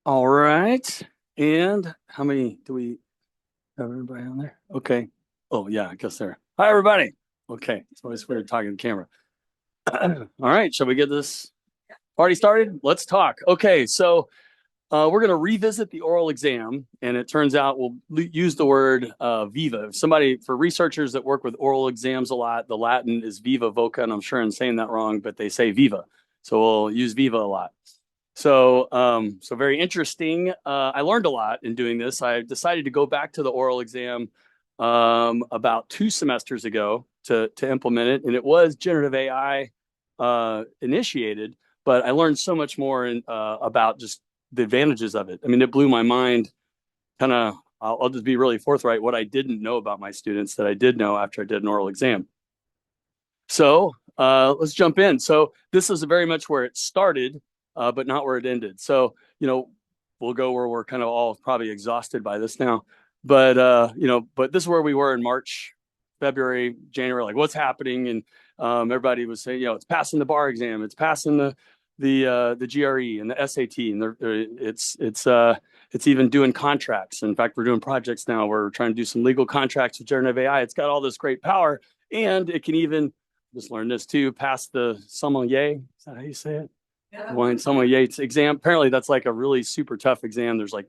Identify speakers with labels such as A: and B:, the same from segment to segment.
A: All right. And how many do we have everybody on there? Okay. Oh, yeah, I guess there. Hi, everybody. Okay. It's always weird talking to the camera. All right. Shall we get this party started? Let's talk. Okay. So we're going to revisit the oral exam. And it turns out we'll use the word viva. Somebody, for researchers that work with oral exams a lot, the Latin is viva voca. And I'm sure I'm saying that wrong, but they say viva. So we'll use viva a lot. So very interesting. I learned a lot in doing this. I decided to go back to the oral exam about 2 semesters ago to implement it, and it was generative AI initiated. But I learned so much more about just the advantages of it. I mean, it blew my mind. Kind of, I'll just be really forthright. What I didn't know about my students that I did know after I did an oral exam. So let's jump in. So this is very much where it started, but not where it ended. So, we'll go where we're kind of all probably exhausted by this now. But this is where we were in March, February, January, like what's happening. And everybody was saying, it's passing the bar exam, it's passing the GRE and the SAT, and it's even doing contracts. In fact, we're doing projects now. We're trying to do some legal contracts with generative AI. It's got all this great power, and it can even just learned this too, pass the sommelier. Is that how you say it? Yeah. Wine sommelier exam. Apparently, that's like a really super tough exam. There's like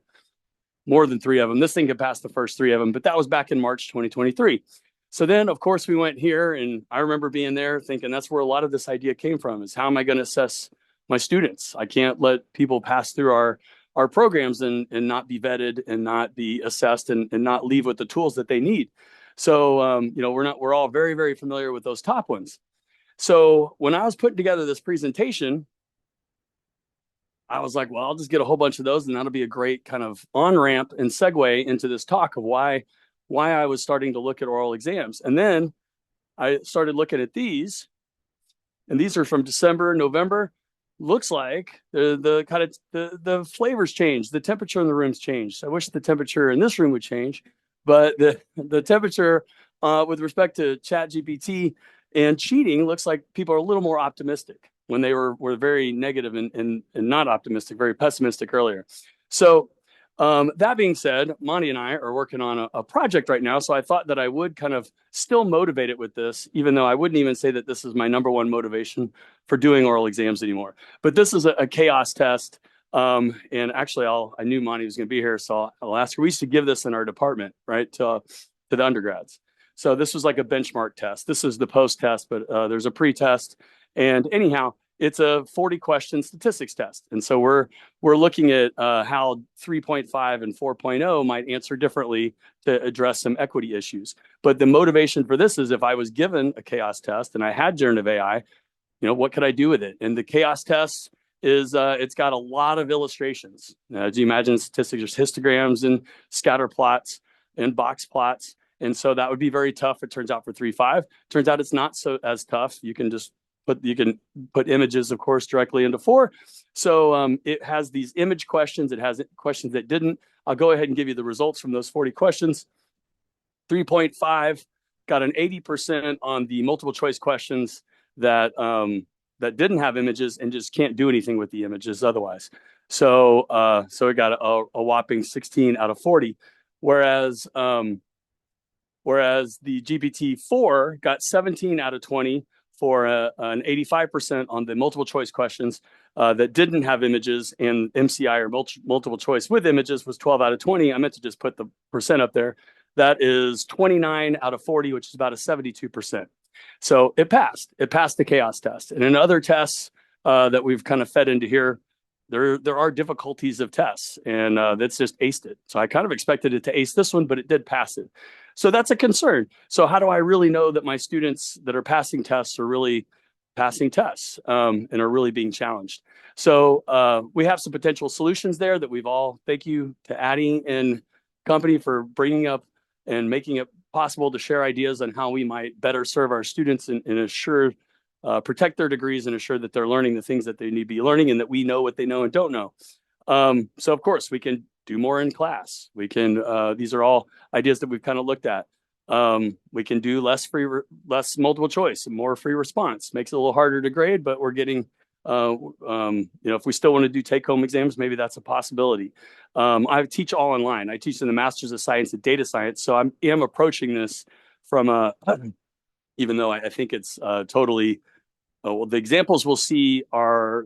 A: more than 3 of them. This thing could pass the first 3 of them, but that was back in March 2023. So then, of course, we went here, and I remember being there thinking that's where a lot of this idea came from: is how am I going to assess my students? I can't let people pass through our programs and not be vetted and not be assessed and not leave with the tools that they need. So we're all very, very familiar with those top ones. So when I was putting together this presentation, I was like, well, I'll just get a whole bunch of those, and that'll be a great kind of on ramp and segue into this talk of why I was starting to look at oral exams. And then I started looking at these, and these are from December, November. Looks like the kind of the flavors changed, the temperature in the rooms changed. I wish the temperature in this room would change, but the temperature with respect to Chat GPT and cheating looks like people are a little more optimistic when they were very negative and not optimistic, very pessimistic earlier. So that being said, Monty and I are working on a project right now. So I thought that I would kind of still motivate it with this, even though I wouldn't even say that this is my number one motivation for doing oral exams anymore. But this is a chaos test. And actually, I knew Monty was going to be here, so I'll ask her. We used to give this in our department, right, to the undergrads. So this was like a benchmark test. This is the post test, but there's a pre-test. And anyhow, it's a 40 question statistics test. And so we're looking at how 3.5 and 4.0 might answer differently to address some equity issues. But the motivation for this is if I was given a chaos test and I had generative AI, what could I do with it? And the chaos test is it's got a lot of illustrations. As you imagine, statistics, there's histograms and scatter plots and box plots. And so that would be very tough. It turns out for 3.5. Turns out it's not so as tough. You can put images, of course, directly into 4. So it has these image questions. It has questions that didn't. I'll go ahead and give you the results from those 40 questions. 3.5 got an 80% on the multiple choice questions that didn't have images and just can't do anything with the images otherwise. So it got a whopping 16 out of 40, whereas the GPT-4 got 17 out of 20 for an 85% on the multiple choice questions that didn't have images, and MCI or multiple choice with images was 12 out of 20. I meant to just put the percent up there. That is 29 out of 40, which is about a 72%. So it passed. It passed the chaos test. And in other tests that we've kind of fed into here, there are difficulties of tests, and that's just aced it. So I kind of expected it to ace this one, but it did pass it. So that's a concern. So how do I really know that my students that are passing tests are really passing tests and are really being challenged? So we have some potential solutions there that we've all, thank you to Addie and company for bringing up and making it possible to share ideas on how we might better serve our students and assure protect their degrees and assure that they're learning the things that they need to be learning and that we know what they know and don't know. So of course we can do more in class. We can, these are all ideas that we've kind of looked at. We can do less multiple choice and more free response. Makes it a little harder to grade, but we're getting If we still want to do take-home exams, maybe that's a possibility. I teach all online. I teach in the Masters of Science and Data Science, so I am approaching this from a, even though I think it's totally. Well, the examples we'll see are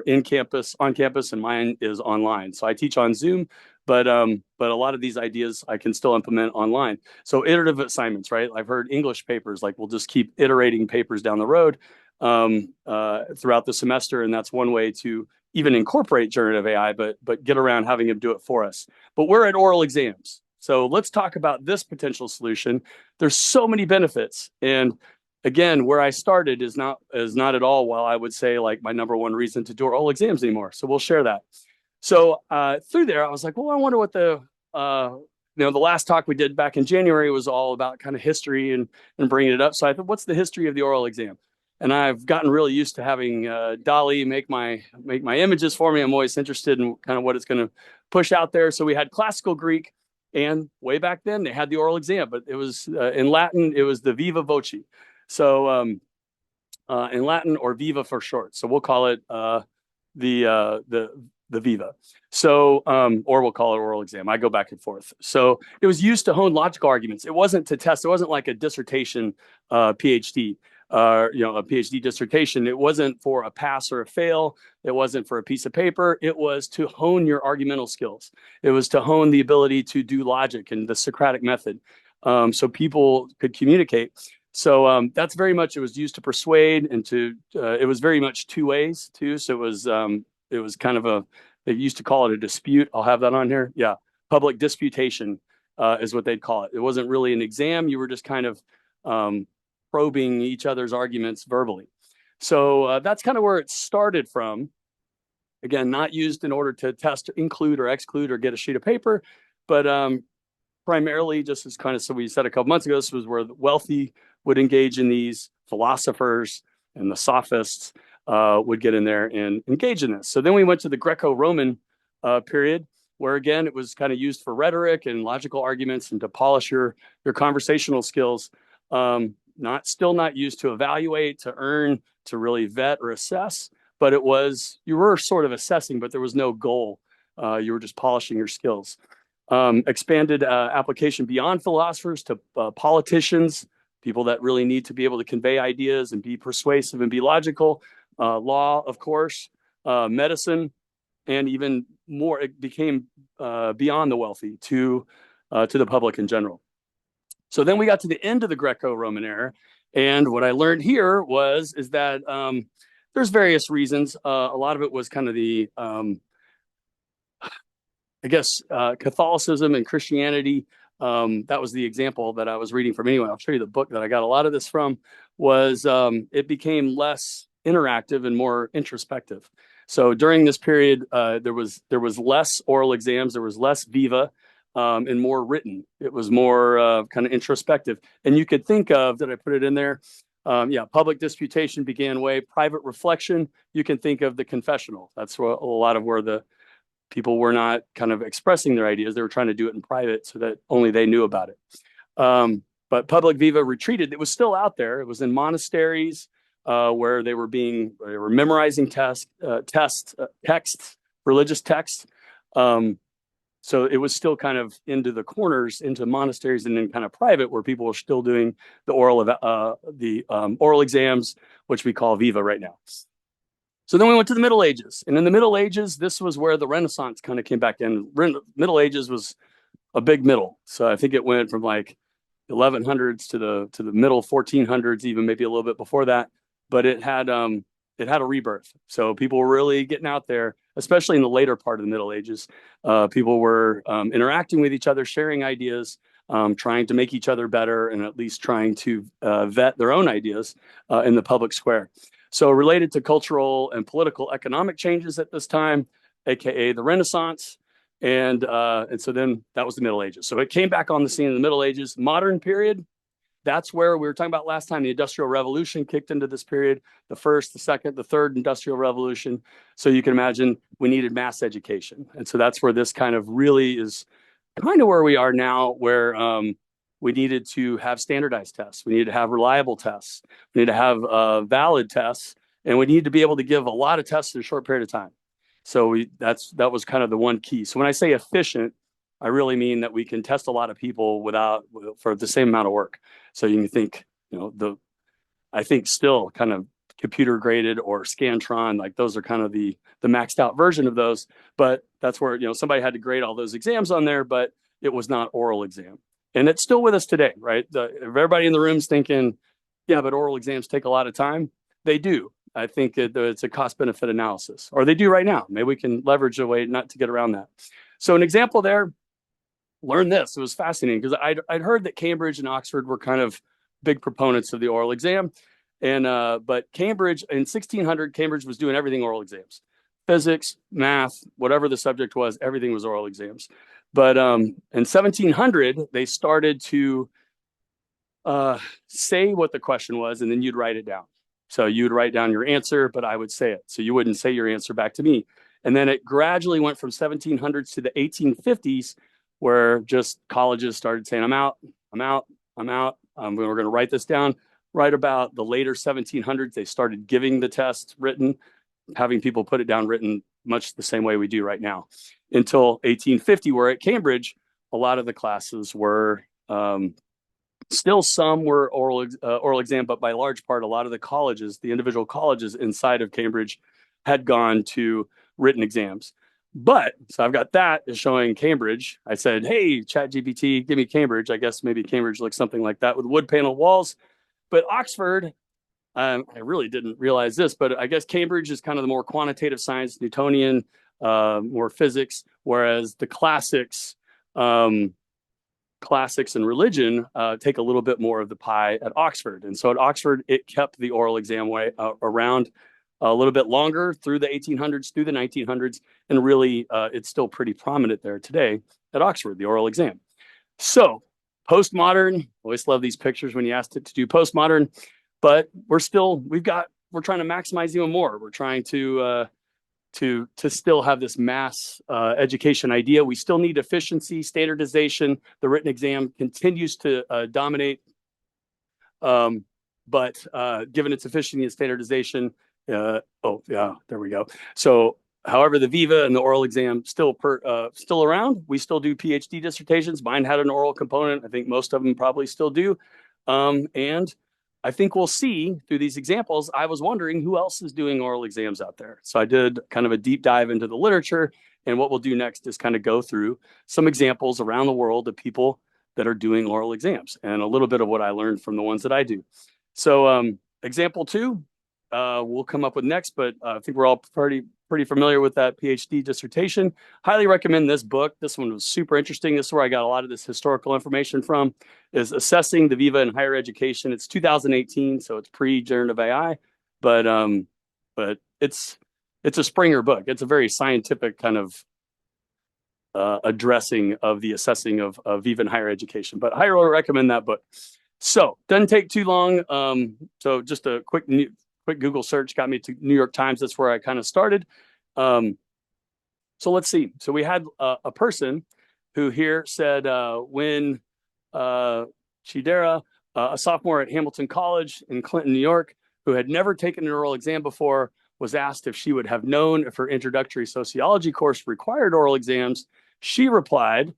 A: in campus, on campus, and mine is online. So I teach on Zoom, but a lot of these ideas I can still implement online. So iterative assignments, right? I've heard English papers, like we'll just keep iterating papers down the road throughout the semester, and that's one way to even incorporate generative AI, but get around having them do it for us. But we're at oral exams. So let's talk about this potential solution. There's so many benefits, and again, where I started is not at all, well, I would say, like my number one reason to do oral exams anymore. So we'll share that. So through there, I was like, well, I wonder what the last talk we did back in January was all about kind of history and bringing it up. So I thought, what's the history of the oral exam? And I've gotten really used to having DALL-E make my images for me. I'm always interested in kind of what it's going to push out there. So we had classical Greek, and way back then they had the oral exam, but it was in Latin, it was the viva voce. So in Latin, or viva for short. So we'll call it the viva. So or we'll call it oral exam. I go back and forth. So it was used to hone logical arguments. It wasn't to test. It wasn't like a dissertation PhD. A PhD dissertation. It wasn't for a pass or a fail. It wasn't for a piece of paper. It was to hone your argumental skills. It was to hone the ability to do logic and the Socratic method, so people could communicate. So that's very much, it was used to persuade, and it was very much two ways too. So it was kind of they used to call it a dispute. I'll have that on here. Yeah. Public disputation is what they'd call it. It wasn't really an exam. You were just kind of probing each other's arguments verbally. So that's kind of where it started from. Again, not used in order to test, include or exclude or get a sheet of paper, but primarily just as kind of, so we said a couple months ago, this was where the wealthy would engage in these, philosophers and the sophists would get in there and engage in this. So then we went to the Greco-Roman period, where again, it was kind of used for rhetoric and logical arguments and to polish your conversational skills. Still not used to evaluate, to earn, to really vet or assess, but you were sort of assessing, but there was no goal. You were just polishing your skills. Expanded application beyond philosophers to politicians, people that really need to be able to convey ideas and be persuasive and be logical. Law, of course, medicine, and even more, it became beyond the wealthy to the public in general. So then we got to the end of the Greco-Roman era, and what I learned here is that there's various reasons. A lot of it was kind of the Catholicism and Christianity. That was the example that I was reading from anyway. I'll show you the book that I got a lot of this from. Was it became less interactive and more introspective. So during this period, there was less oral exams, there was less viva, and more written. It was more kind of introspective. And you could think of, did I put it in there? Public disputation began way. Private reflection, you can think of the confessional. That's a lot of where the people were not kind of expressing their ideas. They were trying to do it in private so that only they knew about it. But public viva retreated. It was still out there. It was in monasteries where they were memorizing texts, religious texts. So it was still kind of into the corners, into monasteries, and then kind of private, where people were still doing the oral exams, which we call viva right now. So then we went to the Middle Ages, and in the Middle Ages, this was where the Renaissance kind of came back in. Middle Ages was a big middle, so I think it went from like 1100s to the middle 1400s, even maybe a little bit before that. But it had a rebirth. So people were really getting out there, especially in the later part of the Middle Ages. People were interacting with each other, sharing ideas, trying to make each other better, and at least trying to vet their own ideas in the public square. So related to cultural and political economic changes at this time, aka the Renaissance, and so then that was the Middle Ages. So it came back on the scene in the Middle Ages. Modern period, that's where we were talking about last time. The Industrial Revolution kicked into this period, the first, the second, the third Industrial Revolution. So you can imagine we needed mass education. And so that's where this kind of really is kind of where we are now, where we needed to have standardized tests. We needed to have reliable tests. We need to have valid tests. and we need to be able to give a lot of tests in a short period of time. So that was kind of the one key. So when I say efficient, I really mean that we can test a lot of people for the same amount of work. So you can think, I think still kind of computer graded or Scantron, like those are kind of the maxed out version of those. But that's where, somebody had to grade all those exams on there, but it was not oral exam. And it's still with us today, right? Everybody in the room's thinking, yeah, but oral exams take a lot of time. They do. I think it's a cost benefit analysis, or they do right now. Maybe we can leverage a way not to get around that. So an example there, learn this. It was fascinating because I'd heard that Cambridge and Oxford were kind of big proponents of the oral exam. But Cambridge in 1600, Cambridge was doing everything oral exams, physics, math, whatever the subject was, everything was oral exams. But in 1700, they started to say what the question was, and then you'd write it down. So you'd write down your answer, but I would say it. So you wouldn't say your answer back to me. And then it gradually went from 1700s to the 1850s, where just colleges started saying, I'm out. We're going to write this down. Right about the later 1700s, they started giving the test written, having people put it down written, much the same way we do right now. Until 1850, where at Cambridge, a lot of the classes were still some were oral exam, but by large part, a lot of the colleges, the individual colleges inside of Cambridge, had gone to written exams. But so I've got that is showing Cambridge. I said, hey, ChatGPT, give me Cambridge. I guess maybe Cambridge looks something like that with wood panel walls. But Oxford, I really didn't realize this, but I guess Cambridge is kind of the more quantitative science, Newtonian, more physics, whereas the classics and religion take a little bit more of the pie at Oxford. And so at Oxford, it kept the oral exam around a little bit longer through the 1800s, through the 1900s, and really it's still pretty prominent there today at Oxford, the oral exam. So postmodern, always love these pictures when you asked it to do postmodern, but we're trying to maximize even more. We're trying to still have this mass education idea. We still need efficiency, standardization. The written exam continues to dominate, but given its efficiency and standardization, there we go. So however, the Viva and the oral exam still around. We still do PhD dissertations. Mine had an oral component. I think most of them probably still do. And I think we'll see through these examples. I was wondering who else is doing oral exams out there. So I did kind of a deep dive into the literature. And what we'll do next is kind of go through some examples around the world of people that are doing oral exams and a little bit of what I learned from the ones that I do. So example 2, we'll come up with next, but I think we're all pretty familiar with that PhD dissertation. Highly recommend this book. This one was super interesting. This is where I got a lot of this historical information from, is Assessing the Viva in Higher Education. It's 2018, so it's pre-generative AI, but it's a Springer book. It's a very scientific kind of addressing of the assessing of Viva in higher education, but highly recommend that book. So doesn't take too long. So just a quick Google search got me to New York Times. That's where I kind of started. So let's see. So we had a person who here said when Chidera, a sophomore at Hamilton College in Clinton, New York, who had never taken an oral exam before, was asked if she would have known if her introductory sociology course required oral exams. She replied,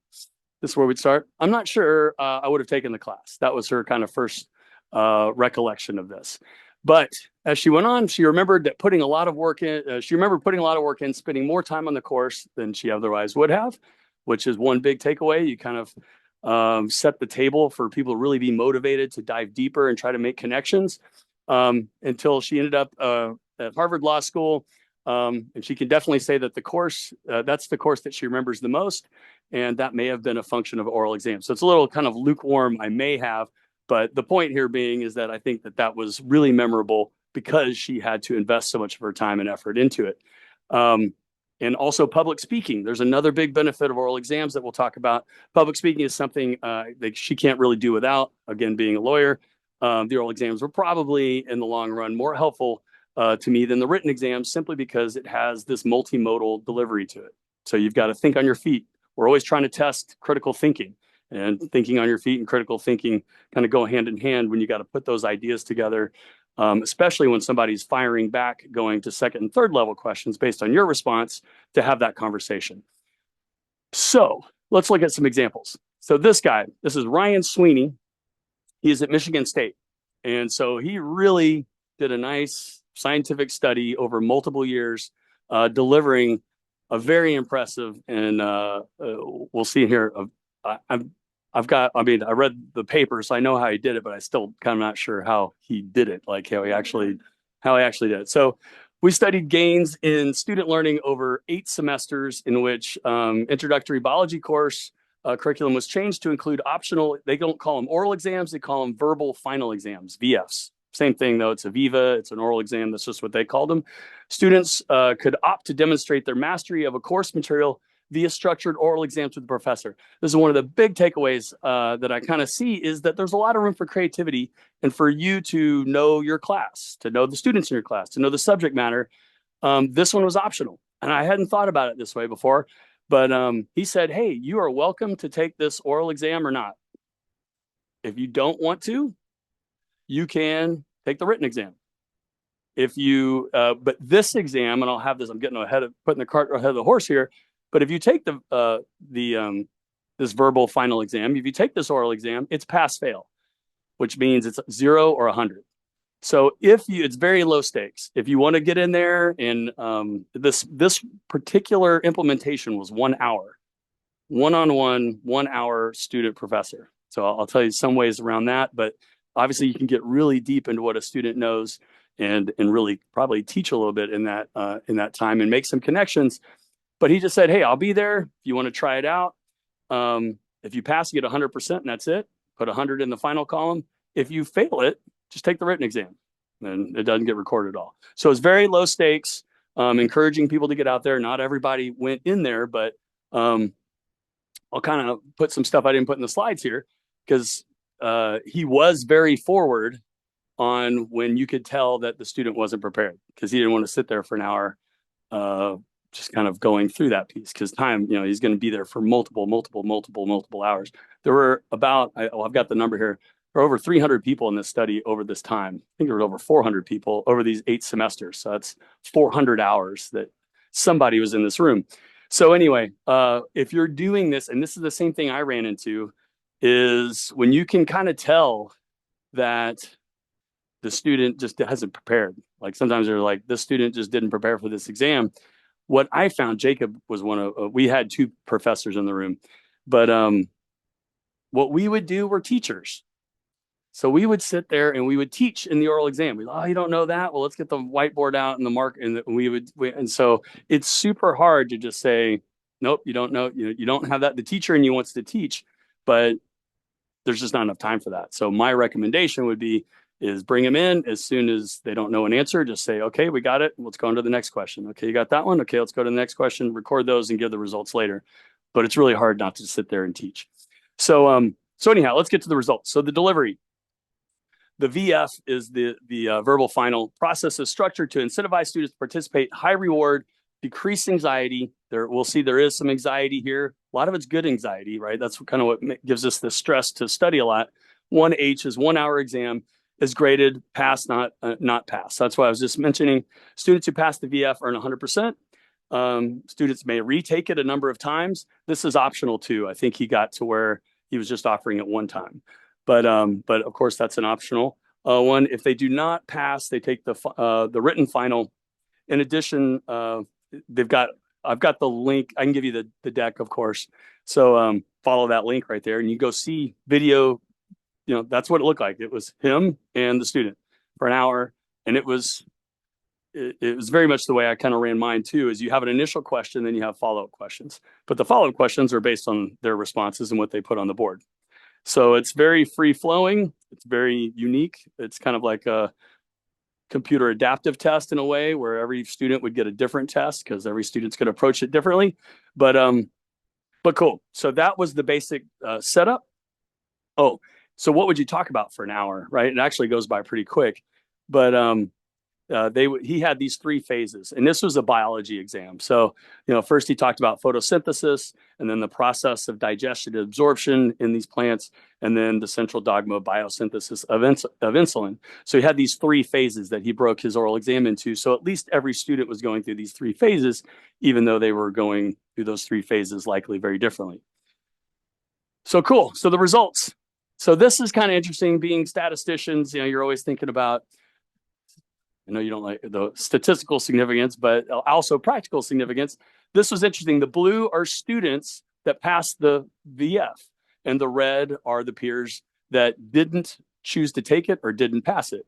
A: this is where we'd start, I'm not sure I would have taken the class. That was her kind of first recollection of this. But as she went on, she remembered that putting a lot of work in, spending more time on the course than she otherwise would have, which is one big takeaway. You kind of set the table for people to really be motivated to dive deeper and try to make connections until she ended up at Harvard Law School. And she can definitely say that the course, that's the course that she remembers the most. And that may have been a function of oral exams. So it's a little kind of lukewarm, I may have. But the point here being is that I think that was really memorable because she had to invest so much of her time and effort into it. And also public speaking. There's another big benefit of oral exams that we'll talk about. Public speaking is something that she can't really do without, again, being a lawyer. The oral exams were probably, in the long run, more helpful to me than the written exams, simply because it has this multimodal delivery to it. So you've got to think on your feet. We're always trying to test critical thinking. And thinking on your feet and critical thinking kind of go hand in hand when you got to put those ideas together especially when somebody's firing back, going to second and third level questions based on your response to have that conversation. So let's look at some examples. So this is Ryan Sweeney. He is at Michigan State. And so he really did a nice scientific study over multiple years, delivering a very impressive, and we'll see here. I read the paper, so I know how he did it, but I still kind of not sure how he did it, like how he actually did it. So we studied gains in student learning over 8 semesters, in which introductory biology course curriculum was changed to include optional, they don't call them oral exams, they call them verbal final exams, VFs. Same thing though, it's a VIVA, it's an oral exam, that's just what they called them. Students could opt to demonstrate their mastery of a course material via structured oral exams with the professor. This is one of the big takeaways that I kind of see, is that there's a lot of room for creativity and for you to know your class, to know the students in your class, to know the subject matter. This one was optional, and I hadn't thought about it this way before. But he said, hey, you are welcome to take this oral exam or not. If you don't want to, you can take the written exam. If you, but this exam, and I'll have this, I'm getting putting the cart ahead of the horse here. But if you take this verbal final exam, if you take this oral exam, it's pass fail, which means it's 0 or 100. So it's very low stakes. If you want to get in there, and this particular implementation was 1 hour, one-on-one, 1 hour student professor. So I'll tell you some ways around that, but obviously you can get really deep into what a student knows and really probably teach a little bit in that time and make some connections. But he just said, hey, I'll be there if you want to try it out. If you pass, you get 100%, and that's it. Put 100 in the final column. If you fail it, just take the written exam, and it doesn't get recorded at all. So it's very low stakes, encouraging people to get out there. Not everybody went in there, but I'll kind of put some stuff I didn't put in the slides here, because he was very forward on when you could tell that the student wasn't prepared, because he didn't want to sit there for an hour just kind of going through that piece, because time, he's going to be there for multiple hours. There were about, I've got the number here, there were over 300 people in this study over this time. I think there were over 400 people over these 8 semesters. So that's 400 hours that somebody was in this room. So anyway, if you're doing this, and this is the same thing I ran into, is when you can kind of tell that the student just hasn't prepared. Like sometimes they're like, this student just didn't prepare for this exam. What I found, Jacob was we had 2 professors in the room, but what we would do were teachers. So we would sit there and we would teach in the oral exam. You don't know that? Well, let's get the whiteboard out and the mark. And and so it's super hard to just say, nope, you don't know. You don't have that. The teacher in you wants to teach, but there's just not enough time for that. So my recommendation would be is bring them in as soon as they don't know an answer. Just say, okay, we got it. Let's go on to the next question. Okay, you got that one? Okay, let's go to the next question, record those and give the results later. But it's really hard not to sit there and teach. So anyhow, let's get to the results. So the delivery. The VF is the verbal final process is structured to incentivize students to participate, high reward, decrease anxiety. We'll see there is some anxiety here. A lot of it's good anxiety, right? That's kind of what gives us the stress to study a lot. 1H is 1 hour exam, is graded pass, not pass. That's why I was just mentioning students who pass the VF earn 100%. Students may retake it a number of times. This is optional too. I think he got to where he was just offering it one time. But of course, that's an optional one. If they do not pass, they take the written final. In addition, I've got the link. I can give you the deck, of course. So follow that link right there, and you go see video. That's what it looked like. It was him and the student for an hour, and it was very much the way I kind of ran mine too. Is you have an initial question, then you have follow-up questions, but the follow-up questions are based on their responses and what they put on the board. So it's very free-flowing. It's very unique. It's kind of like a computer adaptive test in a way, where every student would get a different test because every student's going to approach it differently. But cool. So that was the basic setup. Oh, so what would you talk about for an hour, right? It actually goes by pretty quick. But he had these three phases, and this was a biology exam. So, first he talked about photosynthesis, and then the process of digestion and absorption in these plants, and then the central dogma of biosynthesis of insulin. So he had these three phases that he broke his oral exam into. So at least every student was going through these three phases, even though they were going through those three phases likely very differently. So cool. So the results. So this is kind of interesting. Being statisticians, you're always thinking about, I know you don't like the statistical significance, but also practical significance. This was interesting. The blue are students that passed the VF, and the red are the peers that didn't choose to take it or didn't pass it.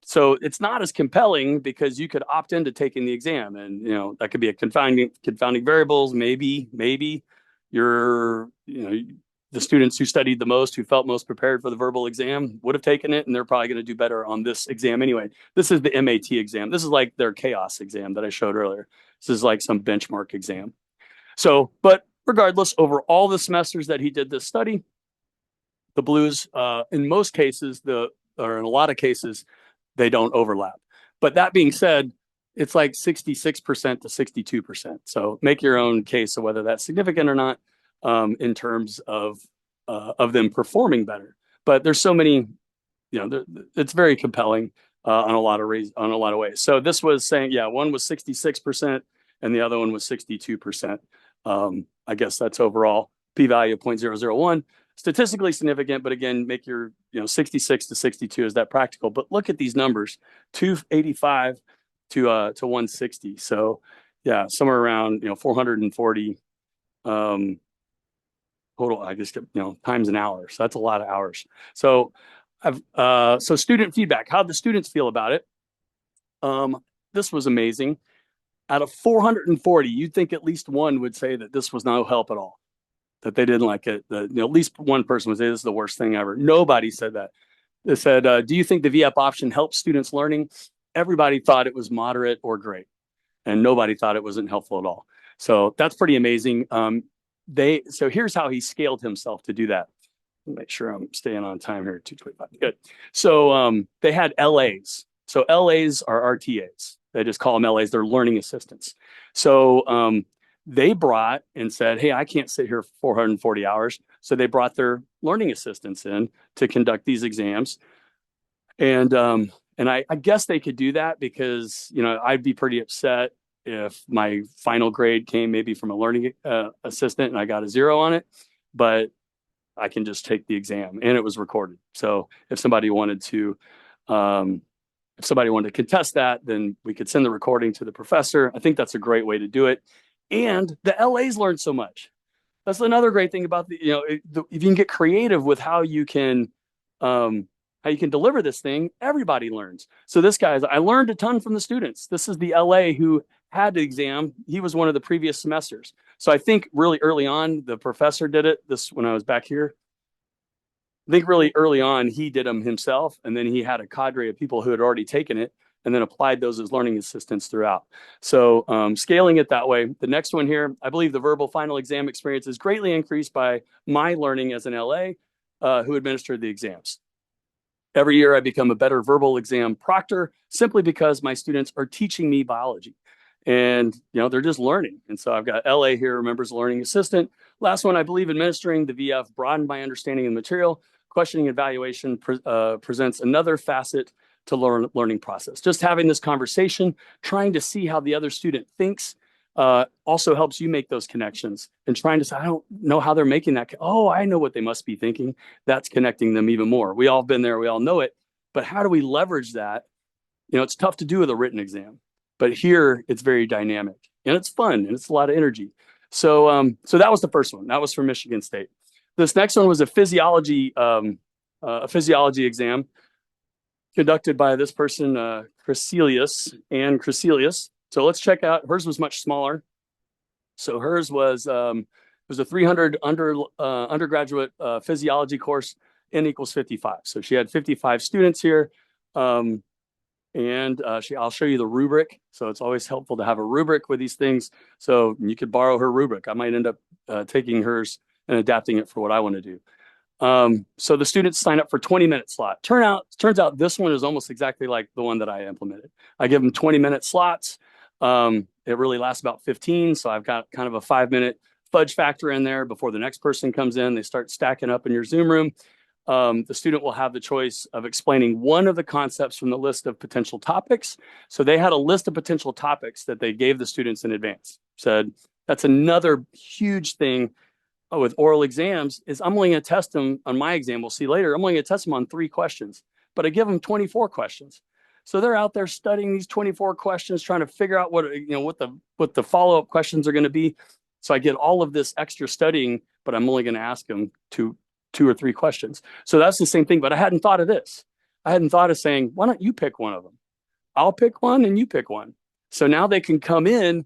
A: So it's not as compelling because you could opt into taking the exam, and that could be a confounding variables. Maybe you're the students who studied the most, who felt most prepared for the verbal exam, would have taken it, and they're probably going to do better on this exam anyway. This is the MAT exam. This is like their chaos exam that I showed earlier. This is like some benchmark exam. So, but regardless, over all the semesters that he did this study, the blues, in most cases, or in a lot of cases, they don't overlap. But that being said, it's like 66% to 62%. So make your own case of whether that's significant or not. In terms of them performing better, but there's so many, it's very compelling on a lot of ways. So this was saying, one was 66% and the other one was 62%. I guess that's overall p-value of 0.001, statistically significant, but again, make your 66 to 62 is that practical. But look at these numbers, 285 to 160. So somewhere around 440. Total, I just times an hour. So that's a lot of hours. So so student feedback, how'd the students feel about it? This was amazing. Out of 440, you'd think at least one would say that this was no help at all, that they didn't like it. At least one person would say this is the worst thing ever. Nobody said that. They said, do you think the VF option helps students learning? Everybody thought it was moderate or great, and nobody thought it wasn't helpful at all. So that's pretty amazing. So here's how he scaled himself to do that. Make sure I'm staying on time here. 2:25. Good. So they had LAs. So LAs are RTAs. They just call them LAs. They're learning assistants. So they brought and said, hey, I can't sit here for 440 hours. So they brought their learning assistants in to conduct these exams. And I guess they could do that because, I'd be pretty upset if my final grade came maybe from a learning assistant and I got a 0 on it, but I can just take the exam, and it was recorded. So if somebody wanted to contest that, then we could send the recording to the professor. I think that's a great way to do it. And the LAs learned so much. That's another great thing about if you can get creative with how you can deliver this thing, everybody learns. So I learned a ton from the students. This is the LA who had the exam. He was one of the previous semesters. So I think really early on, the professor did it. This when I was back here. I think really early on, he did them himself. And then he had a cadre of people who had already taken it and then applied those as learning assistants throughout. So scaling it that way. The next one here, I believe the verbal final exam experience is greatly increased by my learning as an LA who administered the exams. Every year I become a better verbal exam proctor simply because my students are teaching me biology. And, they're just learning. And so I've got LA here, remembers learning assistant. Last one, I believe administering the VF broadened my understanding of the material. Questioning evaluation presents another facet to learning process. Just having this conversation, trying to see how the other student thinks also helps you make those connections and trying to say, I don't know how they're making that. Oh, I know what they must be thinking. That's connecting them even more. We all been there. We all know it. But how do we leverage that? It's tough to do with a written exam. But here it's very dynamic and it's fun and it's a lot of energy. So that was the first one. That was from Michigan State. This next one was a physiology exam conducted by this person, Ann Crecelius. So let's check out. Hers was much smaller. So hers was it was a 300 undergraduate physiology course. N equals 55. So she had 55 students here. And I'll show you the rubric. So it's always helpful to have a rubric with these things. So you could borrow her rubric. I might end up taking hers and adapting it for what I want to do. So the students sign up for 20-minute slot. Turns out this one is almost exactly like the one that I implemented. I give them 20-minute slots. It really lasts about 15. So I've got kind of a 5-minute fudge factor in there before the next person comes in. They start stacking up in your Zoom room. The student will have the choice of explaining one of the concepts from the list of potential topics. So they had a list of potential topics that they gave the students in advance. Said, that's another huge thing with oral exams is I'm only going to test them on my exam. We'll see later. I'm only going to test them on 3 questions, but I give them 24 questions. So they're out there studying these 24 questions, trying to figure out what the follow-up questions are going to be. So I get all of this extra studying, but I'm only going to ask them two or 3 questions. So that's the same thing, but I hadn't thought of this. I hadn't thought of saying, why don't you pick one of them? I'll pick one and you pick one. So now they can come in,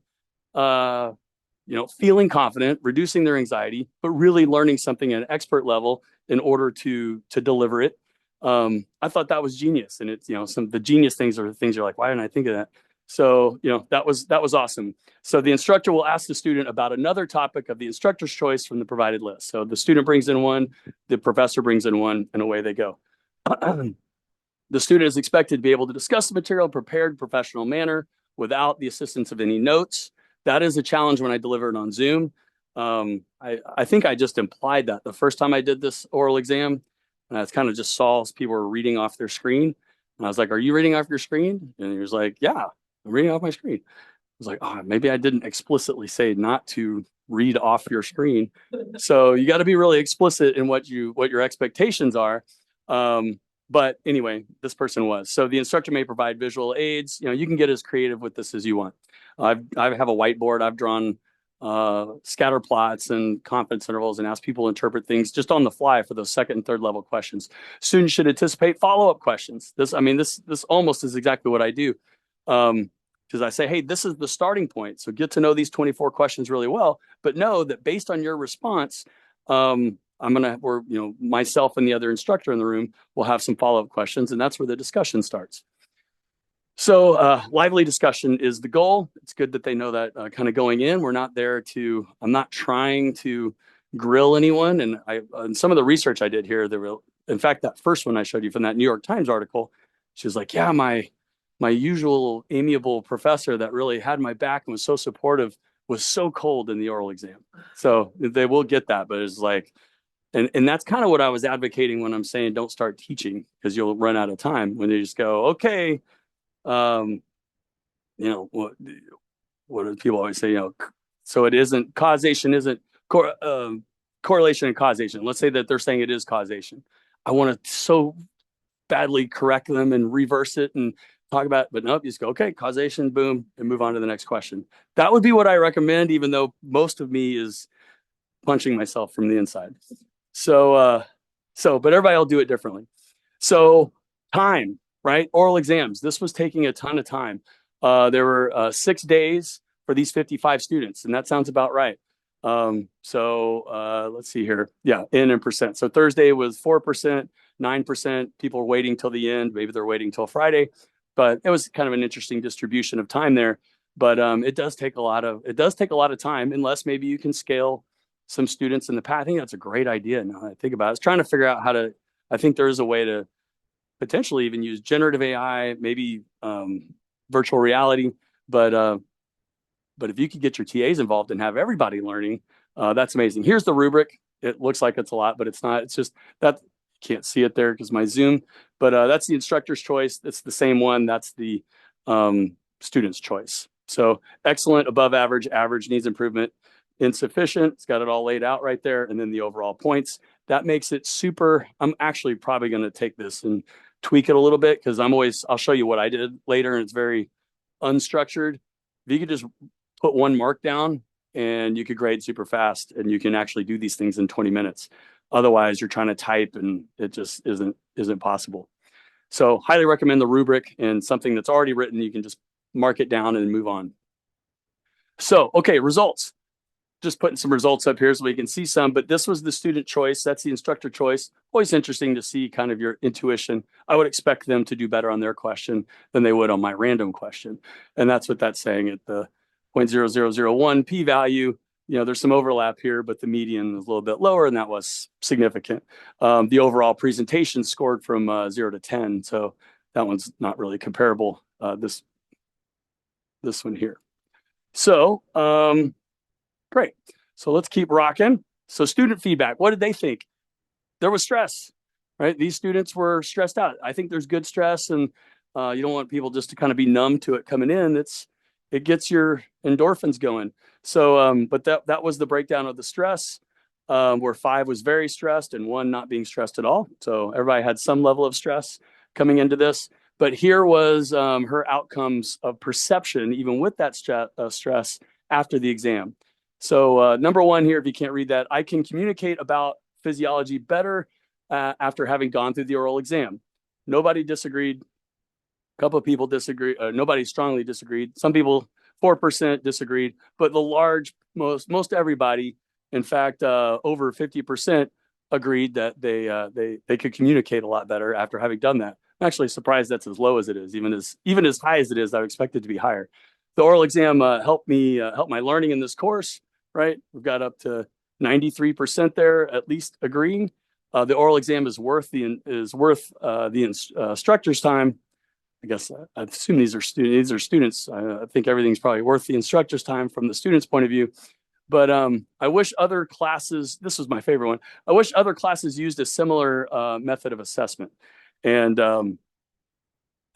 A: feeling confident, reducing their anxiety, but really learning something at an expert level in order to deliver it. I thought that was genius. And it's, some of the genius things are the things you're like, why didn't I think of that? So, that was awesome. So the instructor will ask the student about another topic of the instructor's choice from the provided list. So the student brings in one, the professor brings in one, and away they go. The student is expected to be able to discuss the material in a prepared professional manner without the assistance of any notes. That is a challenge when I deliver it on Zoom. I think I just implied that the first time I did this oral exam, and I kind of just saw people were reading off their screen. And I was like, are you reading off your screen? And he was like, yeah, I'm reading off my screen. I was like, oh, maybe I didn't explicitly say not to read off your screen. So you got to be really explicit in what your expectations are. But anyway, this person was. So the instructor may provide visual aids. You can get as creative with this as you want. I have a whiteboard. I've drawn scatter plots and confidence intervals and ask people to interpret things just on the fly for those 2nd and 3rd level questions. Students should anticipate follow-up questions. This almost is exactly what I do. Because I say, hey, this is the starting point. So get to know these 24 questions really well, but know that based on your response, myself and the other instructor in the room will have some follow-up questions, and that's where the discussion starts. So lively discussion is the goal. It's good that they know that kind of going in. I'm not trying to grill anyone. And some of the research I did here, in fact, that first one I showed you from that New York Times article, she was like, yeah, my usual amiable professor that really had my back and was so supportive was so cold in the oral exam. So they will get that, but it's like, and that's kind of what I was advocating when I'm saying don't start teaching, because you'll run out of time when they just go, okay, what do people always say, so it isn't causation, isn't correlation and causation. Let's say that they're saying it is causation. I want to so badly correct them and reverse it and talk about it, but nope, you just go, okay, causation, boom, and move on to the next question. That would be what I recommend, even though most of me is punching myself from the inside. So, but everybody will do it differently. So time, right? Oral exams. This was taking a ton of time. There were 6 days for these 55 students, and that sounds about right. Let's see here. Yeah, in percent. So Thursday was 4%, 9%. People were waiting till the end. Maybe they're waiting till Friday, but it was kind of an interesting distribution of time there. But it does take a lot of time, unless maybe you can scale some students in the past. I think that's a great idea. Now that I think about it, I was trying to figure out I think there is a way to potentially even use generative AI, maybe virtual reality. But if you could get your TAs involved and have everybody learning, that's amazing. Here's the rubric. It looks like it's a lot, but it's not. It's just that you can't see it there because my Zoom. But that's the instructor's choice. It's the same one. That's the student's choice. So excellent, above average, average, needs improvement, insufficient. It's got it all laid out right there. And then the overall points. That makes it super. I'm actually probably going to take this and tweak it a little bit, because I'll show you what I did later, and it's very unstructured. If you could just put one mark down and you could grade super fast, and you can actually do these things in 20 minutes. Otherwise, you're trying to type and it just isn't possible. So highly recommend the rubric, and something that's already written, you can just mark it down and move on. So, okay, results. Just putting some results up here so we can see some, but this was the student choice. That's the instructor choice. Always interesting to see kind of your intuition. I would expect them to do better on their question than they would on my random question. And that's what that's saying at the 0.0001 p-value. there's some overlap here, but the median is a little bit lower, and that was significant. The overall presentation scored from 0 to 10, so that one's not really comparable. This one here. So great. So let's keep rocking. So student feedback. What did they think? There was stress, right? These students were stressed out. I think there's good stress, and you don't want people just to kind of be numb to it coming in. It gets your endorphins going. So, but that was the breakdown of the stress, where 5 was very stressed and 1 not being stressed at all. So everybody had some level of stress coming into this. But here was her outcomes of perception, even with that stress after the exam. So number 1 here, if you can't read that, I can communicate about physiology better after having gone through the oral exam. Nobody disagreed. A couple of people disagreed. Nobody strongly disagreed. Some people, 4% disagreed, but the most everybody, in fact, over 50% agreed that they could communicate a lot better after having done that. I'm actually surprised that's as low as it is. Even as high as it is, I would expect it to be higher. The oral exam helped my learning in this course, right? We've got up to 93% there, at least agreeing. The oral exam is worth the instructor's time. I guess I assume these are students. I think everything's probably worth the instructor's time from the student's point of view. But I wish other classes, this was my favorite one, I wish other classes used a similar method of assessment. And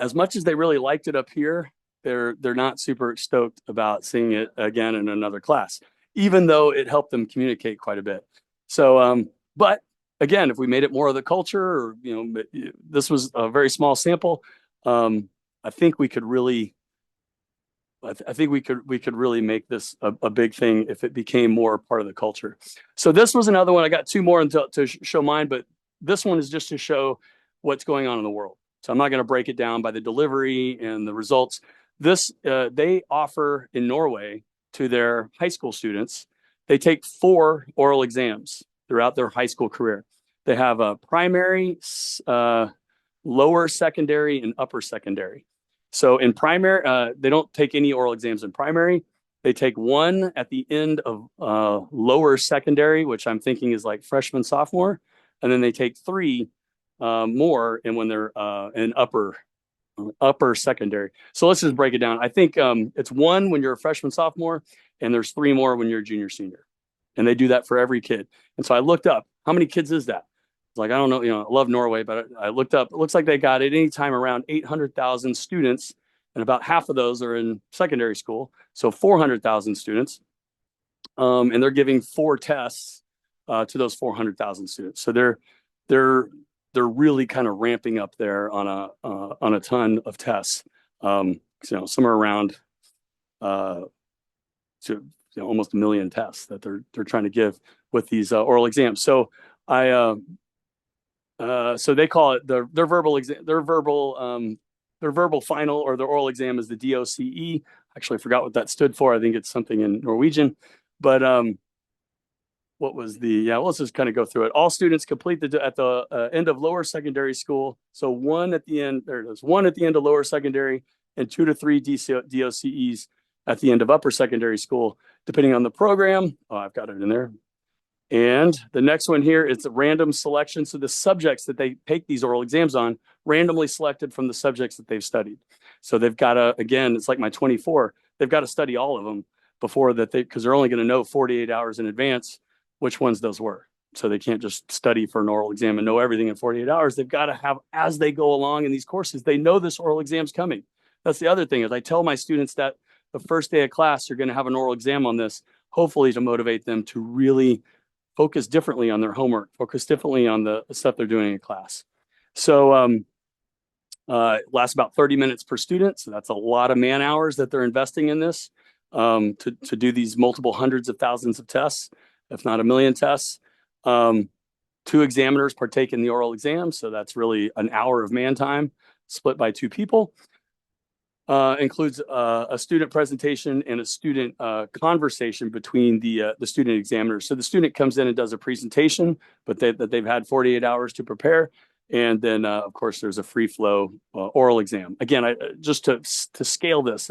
A: as much as they really liked it up here, they're not super stoked about seeing it again in another class, even though it helped them communicate quite a bit. So, but again, if we made it more of the culture, or this was a very small sample, I think we could really make this a big thing if it became more part of the culture. So this was another one. I got 2 more to show mine, but this one is just to show what's going on in the world. So I'm not going to break it down by the delivery and the results. This they offer in Norway to their high school students. They take 4 oral exams throughout their high school career. They have a primary, lower secondary, and upper secondary. So in primary, they don't take any oral exams in primary. They take 1 at the end of lower secondary, which I'm thinking is like freshman, sophomore. And then they take 3 more and when they're in upper secondary. So let's just break it down. I think it's 1 when you're a freshman, sophomore, and there's 3 more when you're a junior, senior. And they do that for every kid. And so I looked up, how many kids is that? It's like, I don't know, I love Norway, but I looked up, it looks like they got at any time around 800,000 students, and about half of those are in secondary school. So 400,000 students. And they're giving 4 tests to those 400,000 students. So they're really kind of ramping up there on a ton of tests. Somewhere around almost 1 million tests that they're trying to give with these oral exams. So so they call it their verbal exam, their verbal final, or their oral exam is the DOCE. Actually, I forgot what that stood for. I think it's something in Norwegian, but what was let's just kind of go through it. All students complete at the end of lower secondary school. So 1 at the end, there it is, 1 at the end of lower secondary, and 2 to 3 DOCEs at the end of upper secondary school, depending on the program. Oh, I've got it in there. And the next one here is a random selection. So the subjects that they take these oral exams on, randomly selected from the subjects that they've studied. So they've got to, again, it's like my 24, they've got to study all of them before that, because they're only going to know 48 hours in advance which ones those were. So they can't just study for an oral exam and know everything in 48 hours. They've got to have, as they go along in these courses, they know this oral exam's coming. That's the other thing, is I tell my students that the first day of class, you're going to have an oral exam on this, hopefully to motivate them to really focus differently on their homework, focus differently on the stuff they're doing in class. So it lasts about 30 minutes per student. So that's a lot of man hours that they're investing in this to do these multiple hundreds of thousands of tests, if not 1 million tests. 2 examiners partake in the oral exam. So that's really an hour of man time split by 2 people. Includes a student presentation and a student conversation between the student examiners. So the student comes in and does a presentation, but they've had 48 hours to prepare. And then, of course, there's a free flow oral exam. Again, just to scale this,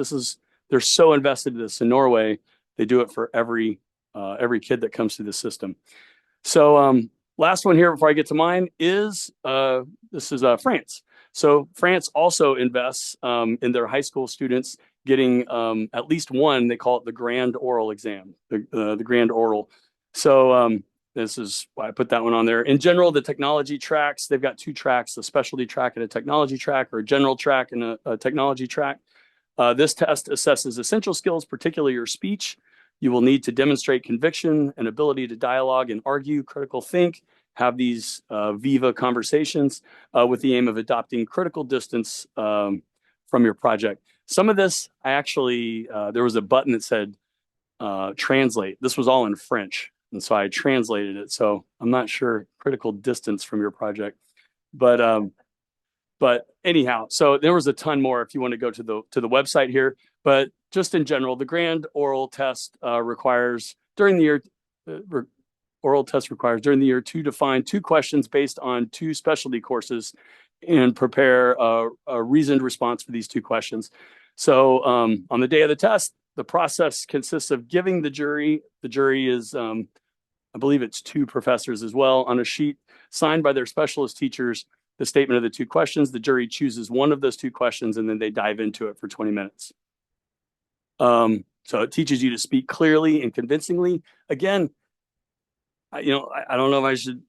A: they're so invested in this in Norway. They do it for every every kid that comes through the system. So last one here before I get to mine is this is France. So France also invests in their high school students getting at least one. They call it the grand oral exam, the grand oral. So this is why I put that one on there. In general, the technology tracks, they've got two tracks, a specialty track and a technology track, or a general track and a technology track. This test assesses essential skills, particularly your speech. You will need to demonstrate conviction and ability to dialogue and argue, critical think, have these viva conversations with the aim of adopting critical distance from your project. Some of this, I actually, there was a button that said translate. This was all in French. And so I translated it. So I'm not sure critical distance from your project, but anyhow, so there was a ton more if you want to go to the website here. But just in general, the grand oral test requires during the year to define 2 questions based on 2 specialty courses and prepare a reasoned response for these 2 questions. So on the day of the test, the process consists of giving the jury is, I believe it's 2 professors as well, on a sheet signed by their specialist teachers, the statement of the 2 questions. The jury chooses one of those 2 questions and then they dive into it for 20 minutes. So it teaches you to speak clearly and convincingly. Again, I don't know if I should,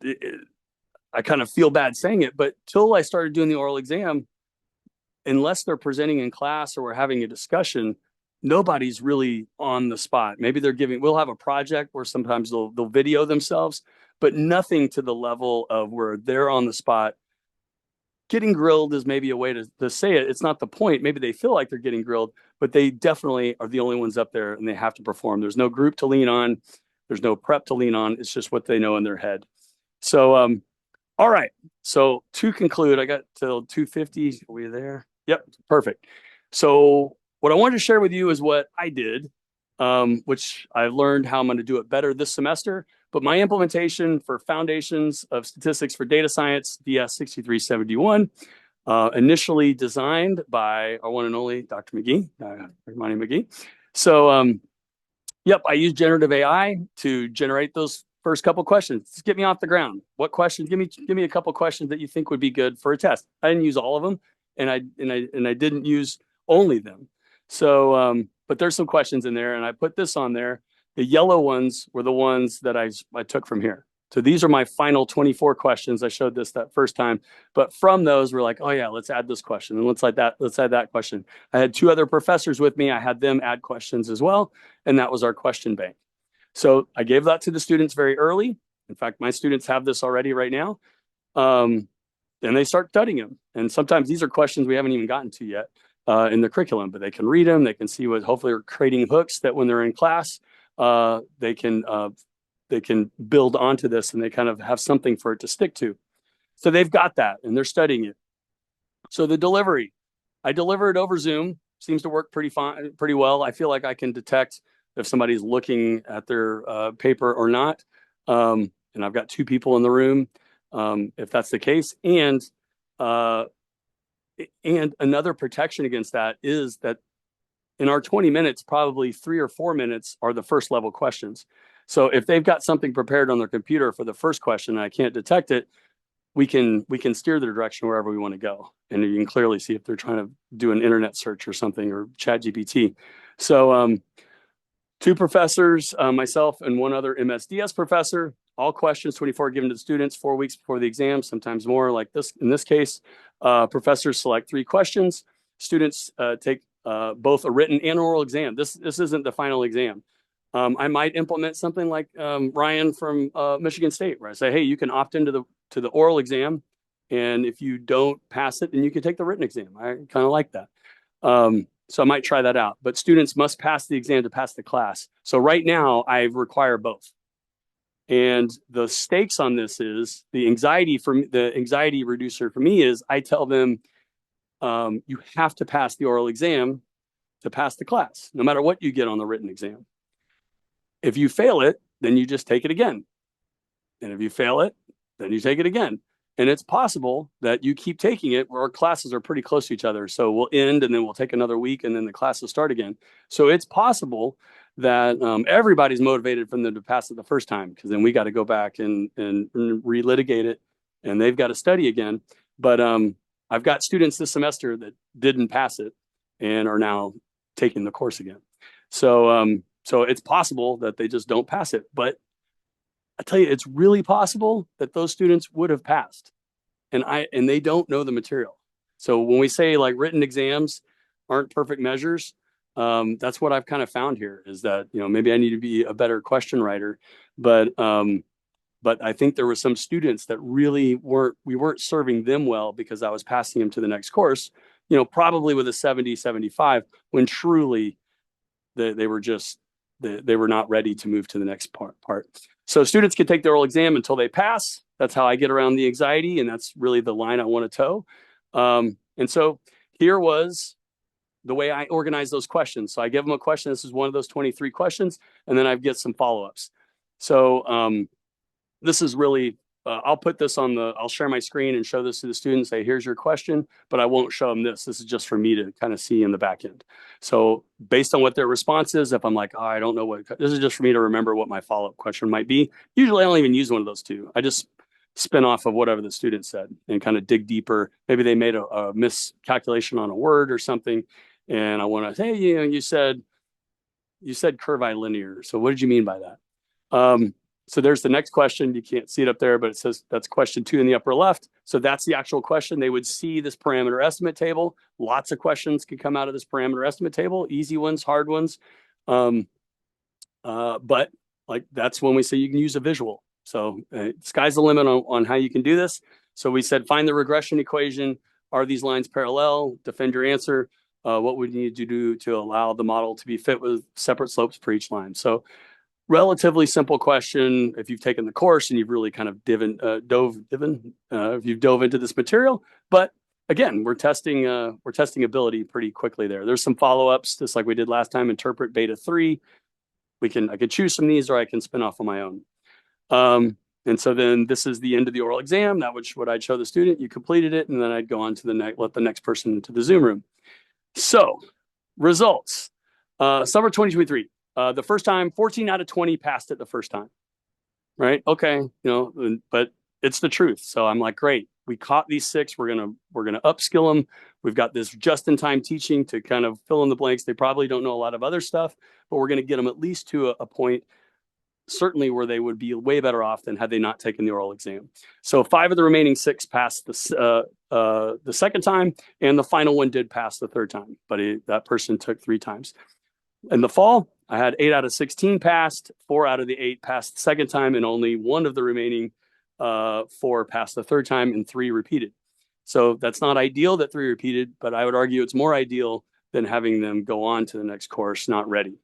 A: I kind of feel bad saying it, but till I started doing the oral exam, unless they're presenting in class or we're having a discussion, nobody's really on the spot. Maybe we'll have a project where sometimes they'll video themselves, but nothing to the level of where they're on the spot. Getting grilled is maybe a way to say it. It's not the point. Maybe they feel like they're getting grilled, but they definitely are the only ones up there and they have to perform. There's no group to lean on. There's no prep to lean on. It's just what they know in their head. So, all right. So to conclude, I got till 2:50. Are we there? Yep. Perfect. So what I wanted to share with you is what I did, which I learned how I'm going to do it better this semester. But my implementation for Foundations of Statistics for Data Science, DS 6371, initially designed by our one and only Dr. McGee, Ronnie McGee. So, yep, I used generative AI to generate those first couple questions. Just get me off the ground. What questions? Give me a couple questions that you think would be good for a test. I didn't use all of them, and I didn't use only them. So, but there's some questions in there, and I put this on there. The yellow ones were the ones that I took from here. So these are my final 24 questions. I showed this that first time, but from those we're like, oh yeah, let's add this question and let's add that question. I had 2 other professors with me. I had them add questions as well, and that was our question bank. So I gave that to the students very early. In fact, my students have this already right now. Then they start studying them, and sometimes these are questions we haven't even gotten to yet in the curriculum, but they can read them. They can see what hopefully are creating hooks that when they're in class, they can build onto this and they kind of have something for it to stick to. So they've got that and they're studying it. So the delivery, I deliver it over Zoom, seems to work pretty well. I feel like I can detect if somebody's looking at their paper or not. And I've got 2 people in the room, if that's the case. And another protection against that is that in our 20 minutes, probably 3 or 4 minutes are the first level questions. So if they've got something prepared on their computer for the first question and I can't detect it, we can steer their direction wherever we want to go. And you can clearly see if they're trying to do an internet search or something or ChatGPT. So 2 professors, myself and 1 other MSDS professor, all questions 24 given to the students 4 weeks before the exam, sometimes more like this. In this case, professors select 3 questions. Students take both a written and oral exam. This isn't the final exam. I might implement something like Ryan from Michigan State, where I say, hey, you can opt into the oral exam, and if you don't pass it, then you can take the written exam. I kind of like that. So I might try that out. But students must pass the exam to pass the class. So right now, I require both. And the stakes on this is the anxiety reducer for me is I tell them you have to pass the oral exam to pass the class, no matter what you get on the written exam. If you fail it, then you just take it again. And if you fail it, then you take it again. And it's possible that you keep taking it where our classes are pretty close to each other. So we'll end and then we'll take another week and then the class will start again. So it's possible that everybody's motivated for them to pass it the first time, because then we got to go back and relitigate it, and they've got to study again. But I've got students this semester that didn't pass it and are now taking the course again. So so it's possible that they just don't pass it. But I tell you, it's really possible that those students would have passed, and they don't know the material. So when we say like written exams aren't perfect measures, that's what I've kind of found here, is that, you know, maybe I need to be a better question writer, but I think there were some students that really we weren't serving them well, because I was passing them to the next course, you know, probably with a 70, 75, when truly they were just, they were not ready to move to the next part. So students can take their oral exam until they pass. That's how I get around the anxiety, and that's really the line I want to toe. And so here was the way I organize those questions. So I give them a question. This is one of those 23 questions, and then I get some follow-ups. So this is really, I'll put this on I'll share my screen and show this to the students, say, here's your question, but I won't show them this. This is just for me to kind of see in the back end. So based on what their response is, if I'm like, oh, I don't know what, this is just for me to remember what my follow-up question might be. Usually I don't even use one of those two. I just spin off of whatever the student said and kind of dig deeper. Maybe they made a miscalculation on a word or something, and I want to say, hey, you know, you said curvilinear. So what did you mean by that? So there's the next question. You can't see it up there, but it says that's question 2 in the upper left. So that's the actual question. They would see this parameter estimate table. Lots of questions can come out of this parameter estimate table, easy ones, hard ones. But like, that's when we say you can use a visual. So sky's the limit on how you can do this. So we said, find the regression equation. Are these lines parallel? Defend your answer. What would you need to do to allow the model to be fit with separate slopes for each line? So relatively simple question if you've taken the course and you've really kind of if you've dove into this material. But again, we're testing ability pretty quickly there. There's some follow-ups, just like we did last time. Interpret beta 3. I could choose from these, or I can spin off on my own. And so then this is the end of the oral exam. That was what I'd show the student. You completed it, and then I'd go on to let the next person into the Zoom room. So results, summer 2023. The first time, 14 out of 20 passed it the first time, right? Okay, you know, but it's the truth. So I'm like, great, we caught these 6. We're gonna upskill them. We've got this just-in-time teaching to kind of fill in the blanks. They probably don't know a lot of other stuff, but we're gonna get them at least to a point, certainly, where they would be way better off than had they not taken the oral exam. So 5 of the remaining 6 passed the second time, and the final one did pass the third time, but that person took 3 times. In the fall, I had 8 out of 16 passed, 4 out of the 8 passed the second time, and only 1 of the remaining 4 passed the third time, and 3 repeated. So that's not ideal that 3 repeated, but I would argue it's more ideal than having them go on to the next course not ready.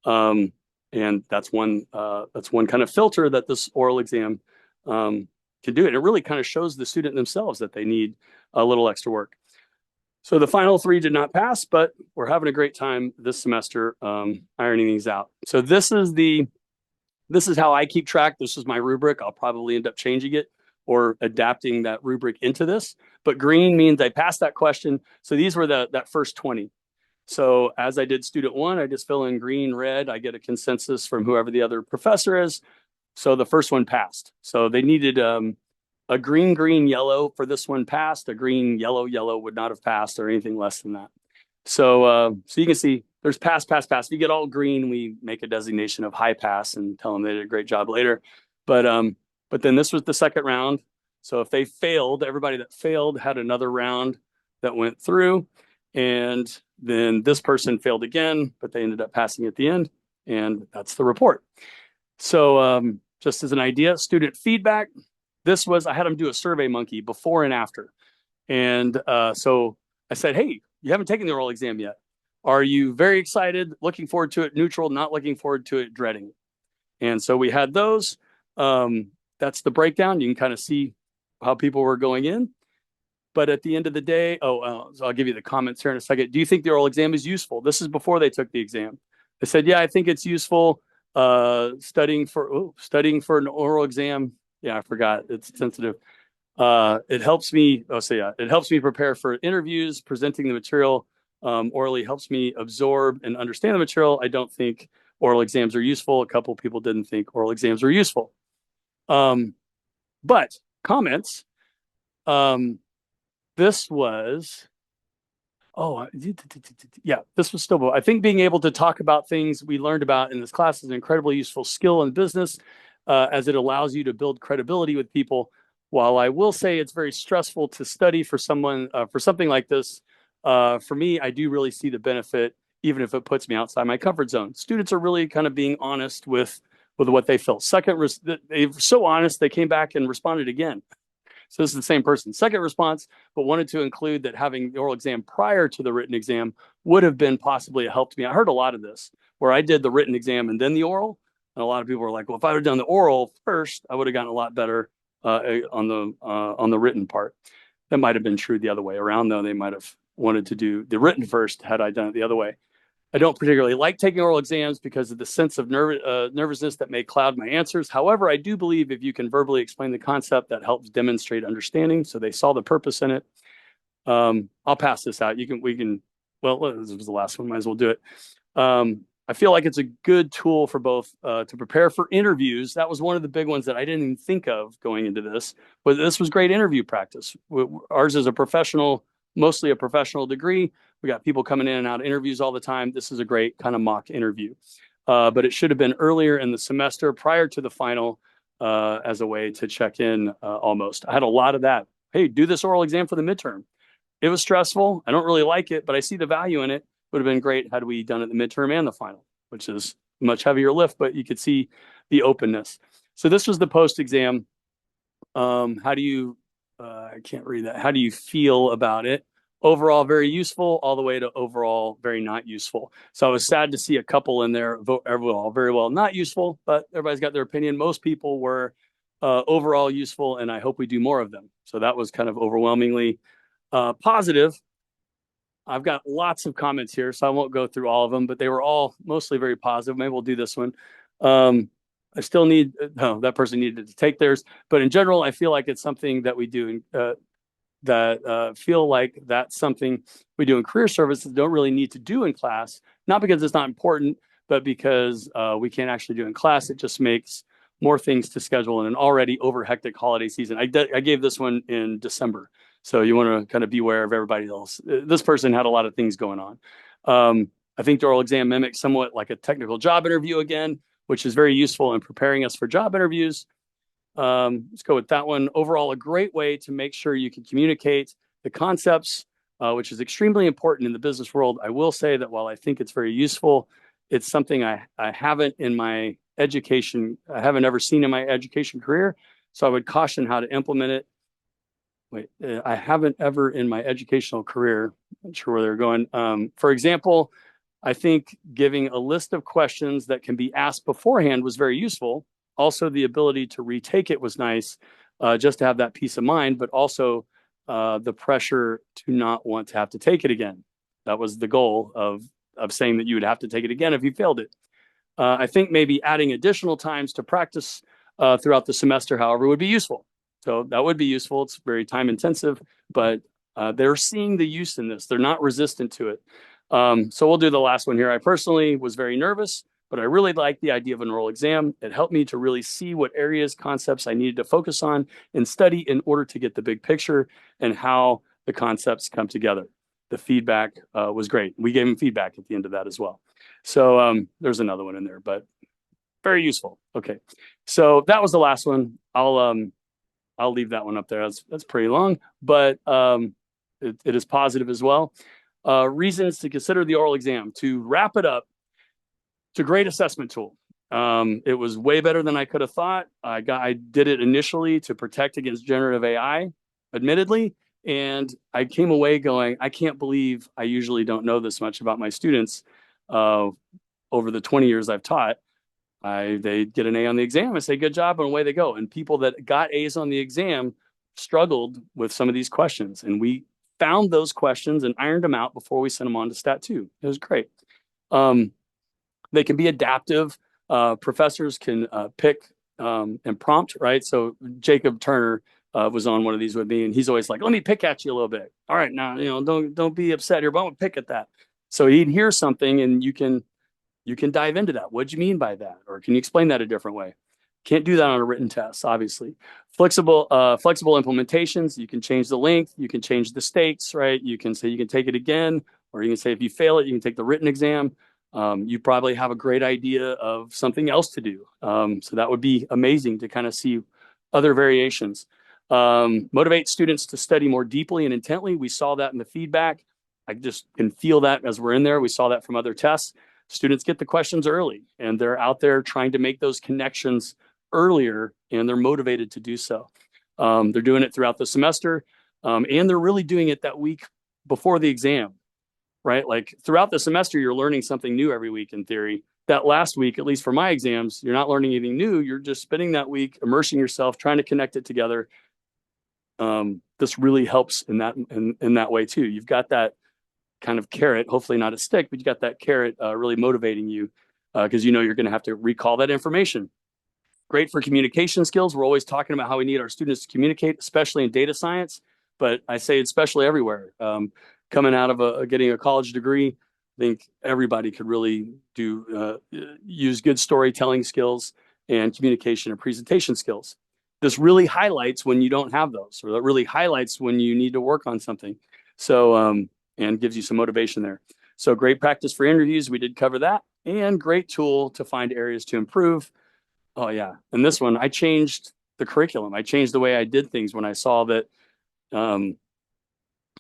A: And that's one kind of filter that this oral exam can do. And it really kind of shows the student themselves that they need a little extra work. So the final 3 did not pass, but we're having a great time this semester ironing these out. So this is how I keep track. This is my rubric. I'll probably end up changing it or adapting that rubric into this. But green means I passed that question. So these were that first 20. So as I did student 1, I just fill in green, red. I get a consensus from whoever the other professor is. So the first one passed. So they needed a green, green, yellow for this one passed. A green, yellow, yellow would not have passed, or anything less than that. So so you can see there's pass, pass, pass. If you get all green, we make a designation of high pass and tell them they did a great job later. But then this was the second round. So if they failed, everybody that failed had another round that went through. And then this person failed again, but they ended up passing at the end. And that's the report. So just as an idea, student feedback. This was, I had them do a Survey Monkey before and after. And so I said, hey, you haven't taken the oral exam yet. Are you very excited, looking forward to it, neutral, not looking forward to it, dreading it? And so we had those. That's the breakdown. You can kind of see how people were going in. But at the end of the day, so I'll give you the comments here in a second. Do you think the oral exam is useful? This is before they took the exam. I said, yeah, I think it's useful studying for an oral exam. Yeah, I forgot. It's sensitive. It helps me. It helps me prepare for interviews. Presenting the material orally helps me absorb and understand the material. I don't think oral exams are useful. A couple people didn't think oral exams were useful. But comments, this was, yeah, this was still, I think being able to talk about things we learned about in this class is an incredibly useful skill in business, as it allows you to build credibility with people. While I will say it's very stressful to study for someone, for something like this, for me, I do really see the benefit, even if it puts me outside my comfort zone. Students are really kind of being honest with what they felt. Second, they were so honest, they came back and responded again. So this is the same person. Second response, but wanted to include that having the oral exam prior to the written exam would have been possibly a help to me. I heard a lot of this where I did the written exam and then the oral. And a lot of people were like, well, if I would have done the oral first, I would have gotten a lot better on the written part. That might have been true the other way around, though. They might have wanted to do the written first had I done it the other way. I don't particularly like taking oral exams because of the sense of nervousness that may cloud my answers. However, I do believe if you can verbally explain the concept, that helps demonstrate understanding. So they saw the purpose in it. I'll pass this out. Well, this was the last one. Might as well do it. I feel like it's a good tool for both to prepare for interviews. That was one of the big ones that I didn't even think of going into this, but this was great interview practice. Ours is mostly a professional degree. We got people coming in and out of interviews all the time. This is a great kind of mock interview, but it should have been earlier in the semester prior to the final as a way to check in almost. I had a lot of that. Hey, do this oral exam for the midterm. It was stressful. I don't really like it, but I see the value in it. Would have been great had we done it the midterm and the final, which is a much heavier lift, but you could see the openness. So this was the post-exam. How do you, I can't read that. How do you feel about it? Overall, very useful, all the way to overall, very not useful. So I was sad to see a couple in there vote overall very well not useful, but everybody's got their opinion. Most people were overall useful, and I hope we do more of them. So that was kind of overwhelmingly positive. I've got lots of comments here, so I won't go through all of them, but they were all mostly very positive. Maybe we'll do this one. I still need, no, that person needed to take theirs. But in general, I feel like it's something that we do feel like that's something we do in career services, don't really need to do in class, not because it's not important, but because we can't actually do in class. It just makes more things to schedule in an already over hectic holiday season. I gave this one in December. So you want to kind of beware of everybody else. This person had a lot of things going on. I think the oral exam mimics somewhat like a technical job interview again, which is very useful in preparing us for job interviews. Let's go with that one. Overall, a great way to make sure you can communicate the concepts, which is extremely important in the business world. I will say that while I think it's very useful, it's something I haven't in my education, I haven't ever seen in my education career. So I would caution how to implement it. I haven't ever in my educational career, I'm not sure where they're going. For example, I think giving a list of questions that can be asked beforehand was very useful. Also, the ability to retake it was nice, just to have that peace of mind, but also the pressure to not want to have to take it again. That was the goal of saying that you would have to take it again if you failed it. I think maybe adding additional times to practice throughout the semester, however, would be useful. So that would be useful. It's very time intensive, but they're seeing the use in this. They're not resistant to it. So we'll do the last one here. I personally was very nervous, but I really liked the idea of an oral exam. It helped me to really see what areas, concepts I needed to focus on and study in order to get the big picture and how the concepts come together. The feedback was great. We gave him feedback at the end of that as well. So there's another one in there, but very useful. Okay, so that was the last one. I'll leave that one up there. That's pretty long, but it is positive as well. Reasons to consider the oral exam. To wrap it up, it's a great assessment tool. It was way better than I could have thought. I did it initially to protect against generative AI, admittedly, and I came away going, I can't believe I usually don't know this much about my students. Over the 20 years I've taught, they get an A on the exam. I say, good job, and away they go. And people that got A's on the exam struggled with some of these questions. And we found those questions and ironed them out before we sent them on to Stat 2. It was great. They can be adaptive. Professors can pick and prompt, right? So Jacob Turner was on one of these with me, and he's always like, let me pick at you a little bit. All right, now, don't be upset here, but I'm gonna pick at that. So he'd hear something and you can you can dive into that. What do you mean by that? Or can you explain that a different way? Can't do that on a written test, obviously. Flexible implementations, you can change the length, you can change the stakes, right? You can say you can take it again, or you can say if you fail it, you can take the written exam. You probably have a great idea of something else to do. So that would be amazing to kind of see other variations. Motivate students to study more deeply and intently. We saw that in the feedback. I just can feel that as we're in there. We saw that from other tests. Students get the questions early and they're out there trying to make those connections earlier, and they're motivated to do so. They're doing it throughout the semester, and they're really doing it that week before the exam, right? Like throughout the semester, you're learning something new every week in theory. That last week, at least for my exams, you're not learning anything new. You're just spending that week immersing yourself, trying to connect it together. This really helps in that way too. You've got that kind of carrot, hopefully not a stick, but you got that carrot really motivating you because you know you're going to have to recall that information. Great for communication skills. We're always talking about how we need our students to communicate, especially in data science, but I say especially everywhere. Coming out of getting a college degree, I think everybody could really use good storytelling skills and communication and presentation skills. This really highlights when you don't have those, or that really highlights when you need to work on something. So, and gives you some motivation there. So great practice for interviews. We did cover that, and great tool to find areas to improve. Oh yeah. And this one, I changed the curriculum. I changed the way I did things when I saw that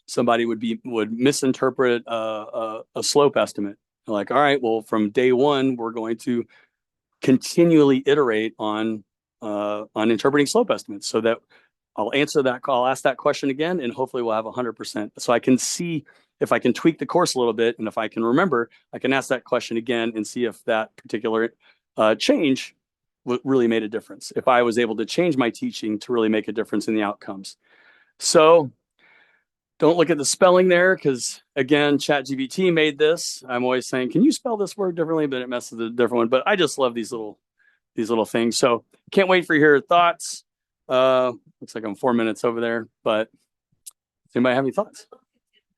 A: somebody would misinterpret a slope estimate. Like, all right, well, from day one, we're going to continually iterate on interpreting slope estimates so that I'll answer that call, I'll ask that question again, and hopefully we'll have 100%. So I can see if I can tweak the course a little bit, and if I can remember, I can ask that question again and see if that particular change really made a difference. If I was able to change my teaching to really make a difference in the outcomes. So don't look at the spelling there because, again, ChatGPT made this. I'm always saying, can you spell this word differently? But it messes with a different one. But I just love these little things. So can't wait for your thoughts. Looks like I'm 4 minutes over there, but does anybody have any thoughts?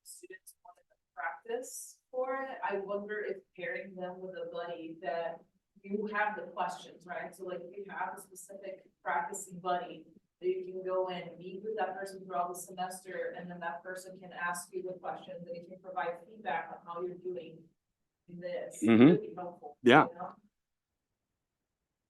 B: Students wanted to practice for it. I wonder if pairing them with a buddy that you have the questions, right? So like if you have a specific practicing buddy, that you can go in, meet with that person throughout the semester, and then that person can ask you the questions and you can provide feedback on how you're doing this. It would be helpful.
A: Yeah.
B: You know?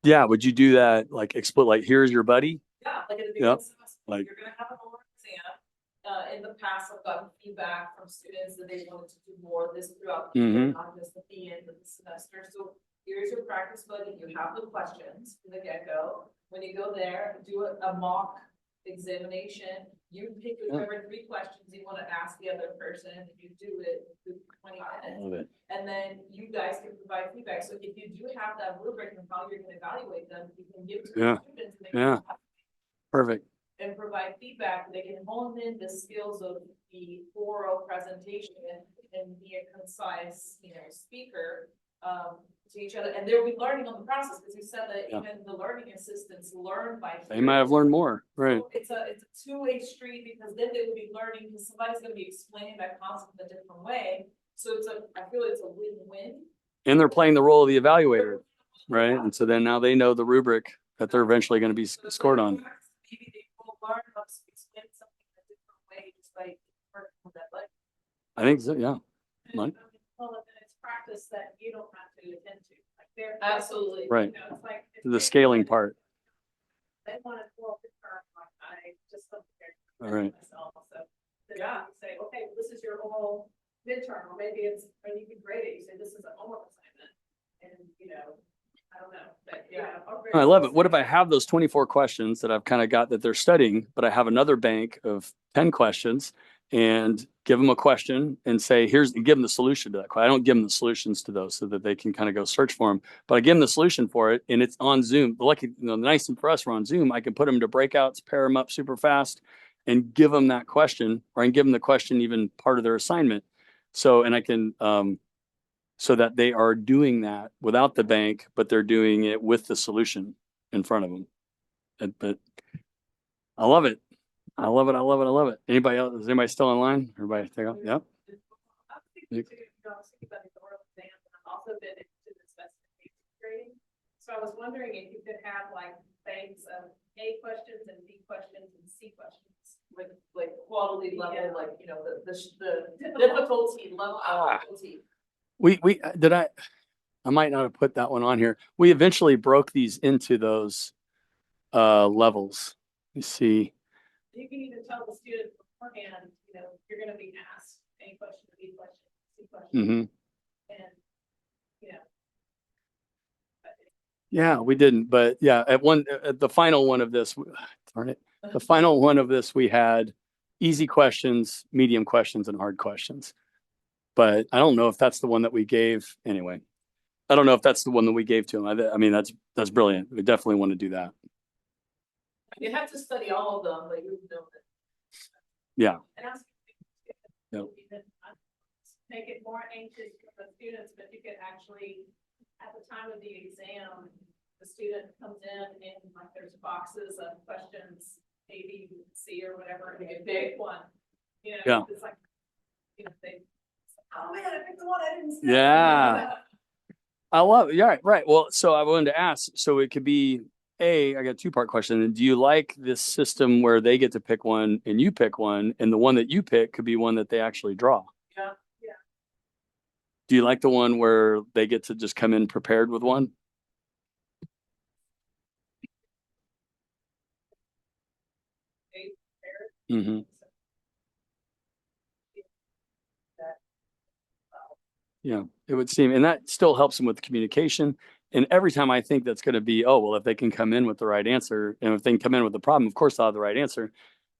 A: Yeah. Would you do that? Like split, like here's your buddy?
B: Yeah, like at the beginning of the semester,
A: like,
B: you're gonna have an oral exam. In the past, I've gotten feedback from students that they wanted to do more of this throughout the year, not just at the end of the semester. So here's your practice buddy. You have the questions from the get-go. When you go there, do a mock examination. You pick whichever 3 questions you want to ask the other person, and you do it for 20 minutes. And then you guys can provide feedback. So if you do have that rubric and how you're going to evaluate them, you can give to the students. And they can
A: perfect.
B: And provide feedback. They can hone in the skills of the oral presentation and be a concise, speaker to each other. And they'll be learning on the process, because you said that even the learning assistants learn by hearing.
A: They might have learned more, right?
B: So it's a two-way street, because then they will be learning because somebody's going to be explaining that concept in a different way. So I feel it's a win-win.
A: And they're playing the role of the evaluator, right? And so then now they know the rubric that they're eventually going to be scored on.
B: Maybe they will learn how to explain something in a different way just by working with that.
A: I think so, yeah.
C: Well, then it's practice that you don't have to attend to. Like they're
B: Absolutely
A: right.
C: It's like
A: The scaling part.
C: They want to pull up the curve. Like I just don't care.
A: All right.
C: Myself. So you say, okay, well, this is your whole midterm, or maybe it's, or you can grade it. You say this is a homework assignment, and I don't know, but
A: I love it. What if I have those 24 questions that I've kind of got that they're studying, but I have another bank of 10 questions and give them a question and say, give them the solution to that question. I don't give them the solutions to those so that they can kind of go search for them, but I give them the solution for it, and it's on Zoom. The nice thing for us, we're on Zoom. I can put them into breakouts, pair them up super fast, and give them that question, or I can give them the question even part of their assignment. So, and I can, so that they are doing that without the bank, but they're doing it with the solution in front of them. But I love it. I love it. I love it. I love it. Anybody else? Is anybody still online? Everybody take off? Yep.
C: I was thinking about the oral exam, and I've also been into this I was wondering if you could have like banks of A questions and B questions and C questions.
B: Like quality level,
C: Yeah.
B: like, you know, the difficulty level.
A: Ah.
B: Difficulty.
A: I might not have put that one on here. We eventually broke these into those levels. You see,
C: You can even tell the student beforehand, you know, you're gonna be asked A question, B question, C question,
A: hmm
C: and, you know.
A: yeah, we didn't, but yeah, at the final one of this, darn it, the final one of this, we had easy questions, medium questions, and hard questions. But I don't know if that's the one that we gave anyway. I don't know if that's the one that we gave to him. I mean, that's brilliant. We definitely want to do that.
B: You have to study all of them, but you know that.
A: Yeah.
C: And ask.
A: Yep.
C: Make it more anxious for the students, but you could actually, at the time of the exam, the student comes in and like there's boxes of questions, A, B, C, or whatever, and you pick one. You know,
A: Yeah.
C: it's like, you know, oh man, I picked the one I didn't see.
A: Yeah. I love it. Yeah, right. Well, so I wanted to ask, so it could be I got a two-part question. Do you like this system where they get to pick one and you pick one, and the one that you pick could be one that they actually draw?
B: Yeah.
A: Do you like the one where they get to just come in prepared with one? Mm-hmm. Yeah, it would seem, and that still helps them with the communication. And every time I think that's going to be, oh, well, if they can come in with the right answer, and if they can come in with the problem, of course they'll have the right answer.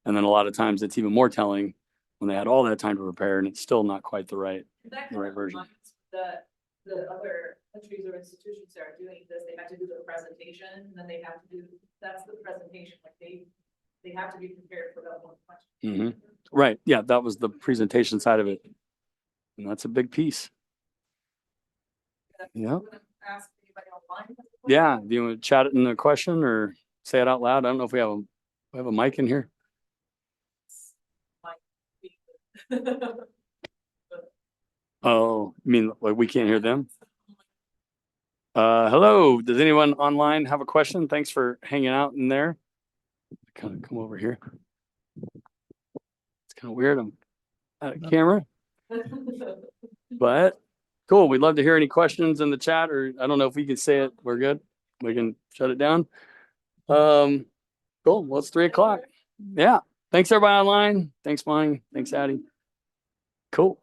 A: And then a lot of times it's even more telling when they had all that time to prepare and it's still not quite the right.
B: That
A: The
B: kind
A: right
B: of
A: version.
B: reminds the other countries or institutions that are doing this, they have to do the presentation, and then they have to do, that's the presentation, like they have to be prepared for that one question.
A: Mhm. Right. Yeah, that was the presentation side of it. And that's a big piece. Yeah.
B: I'm gonna ask anybody online.
A: Yeah. Do you want to chat it in the question or say it out loud? I don't know if we have a mic in here. Oh, I mean, like we can't hear them? Hello, does anyone online have a question? Thanks for hanging out in there. Kind of come over here. It's kind of weird. I'm out of camera, but cool. We'd love to hear any questions in the chat, or I don't know if we can say it. We're good. We can shut it down. Cool. Well, it's 3:00. Yeah. Thanks everybody online. Thanks, Mine. Thanks, Addie. Cool.